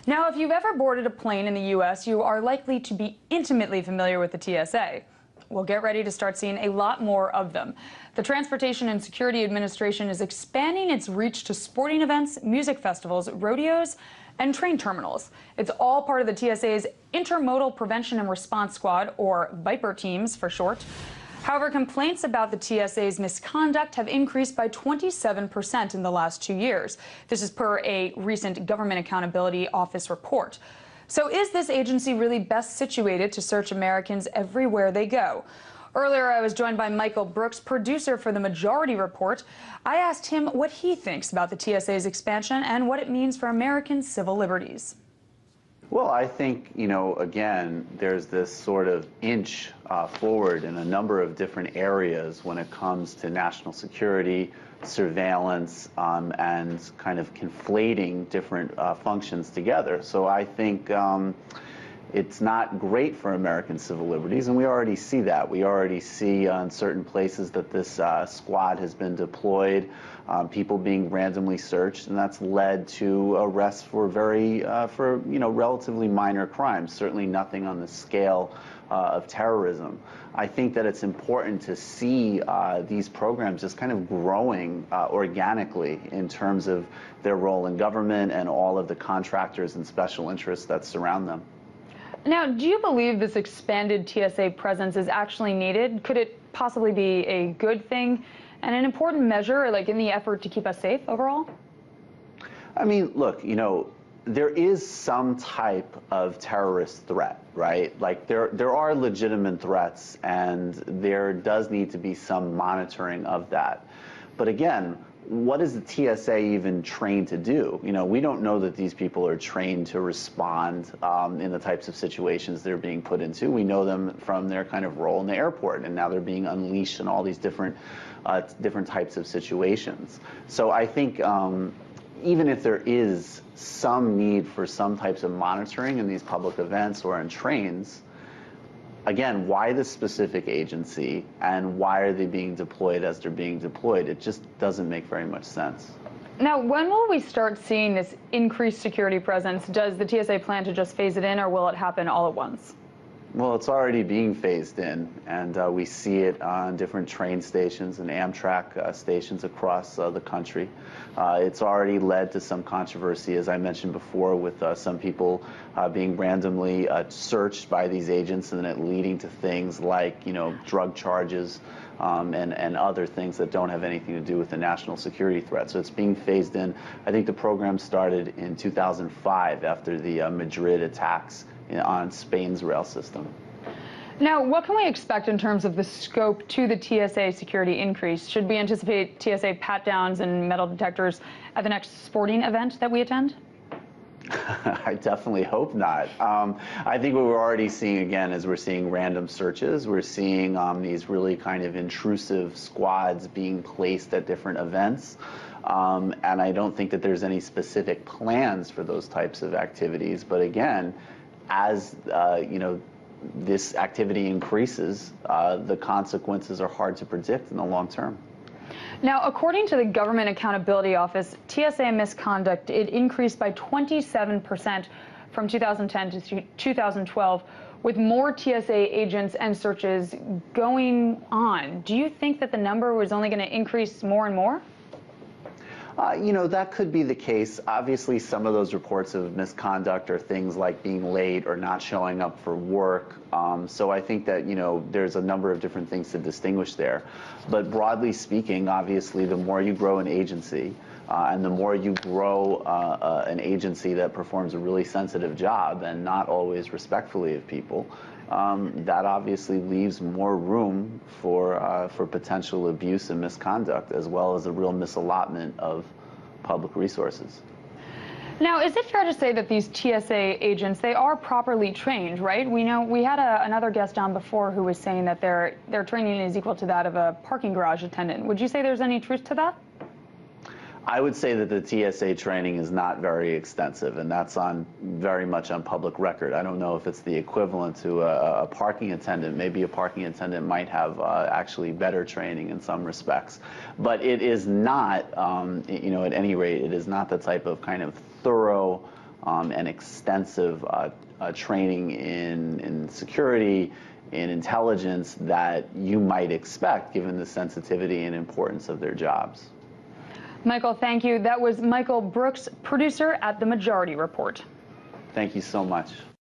Now, if you've ever boarded a plane in the U.S., you are likely to be intimately familiar with the TSA. Well, get ready to start seeing a lot more of them. The Transportation and Security Administration is expanding its reach to sporting events, music festivals, rodeos, and train terminals. It's all part of the TSA's Intermodal Prevention and Response Squad, or VIPR teams for short. However, complaints about the TSA's misconduct have increased by 27% in the last 2 years. This is per a recent Government Accountability Office report. So is this agency really best situated to search Americans everywhere they go? Earlier, I was joined by Michael Brooks, producer for the Majority Report. I asked him what he thinks about the TSA's expansion and what it means for American civil liberties. Well, I think, again, there's this sort of inch forward in a number of different areas when it comes to national security, surveillance, and kind of conflating different functions together. So I think it's not great for American civil liberties, and we already see that. We already see in certain places that this squad has been deployed, people being randomly searched, and that's led to arrests for relatively minor crimes. Certainly nothing on the scale of terrorism. I think that it's important to see these programs just kind of growing organically in terms of their role in government and all of the contractors and special interests that surround them. Now, do you believe this expanded TSA presence is actually needed? Could it possibly be a good thing and an important measure, like in the effort to keep us safe overall? I mean, look, there is some type of terrorist threat, right? Like there are legitimate threats, and there does need to be some monitoring of that. But again, what is the TSA even trained to do? We don't know that these people are trained to respond in the types of situations they're being put into. We know them from their kind of role in the airport, and now they're being unleashed in all these different types of situations. So I think even if there is some need for some types of monitoring in these public events or in trains, again, why this specific agency, and why are they being deployed as they're being deployed? It just doesn't make very much sense. Now, when will we start seeing this increased security presence? Does the TSA plan to just phase it in, or will it happen all at once? Well, it's already being phased in, and we see it on different train stations and Amtrak stations across the country. It's already led to some controversy, as I mentioned before, with some people being randomly searched by these agents, and then it leading to things like, drug charges and other things that don't have anything to do with the national security threat. So it's being phased in. I think the program started in 2005 after the Madrid attacks on Spain's rail system. Now, what can we expect in terms of the scope to the TSA security increase? Should we anticipate TSA pat-downs and metal detectors at the next sporting event that we attend? I definitely hope not. I think what we're already seeing, again, is we're seeing random searches. We're seeing these really kind of intrusive squads being placed at different events. And I don't think that there's any specific plans for those types of activities. But again, as this activity increases, the consequences are hard to predict in the long term. Now, according to the Government Accountability Office, TSA misconduct, it increased by 27% from 2010 to 2012, with more TSA agents and searches going on. Do you think that the number was only going to increase more and more? That could be the case. Obviously, some of those reports of misconduct are things like being late or not showing up for work. So I think that, there's a number of different things to distinguish there. But broadly speaking, obviously, the more you grow an agency and the more you grow an agency that performs a really sensitive job and not always respectfully of people, that obviously leaves more room for potential abuse and misconduct, as well as a real misallotment of public resources. Now, is it fair to say that these TSA agents, they are properly trained, right? We know we had another guest on before who was saying that their training is equal to that of a parking garage attendant. Would you say there's any truth to that? I would say that the TSA training is not very extensive, and that's very much on public record. I don't know if it's the equivalent to a parking attendant. Maybe a parking attendant might have actually better training in some respects. But it is not, at any rate, it is not the type of kind of thorough and extensive training in security, in intelligence that you might expect given the sensitivity and importance of their jobs. Michael, thank you. That was Michael Brooks, producer at The Majority Report. Thank you so much.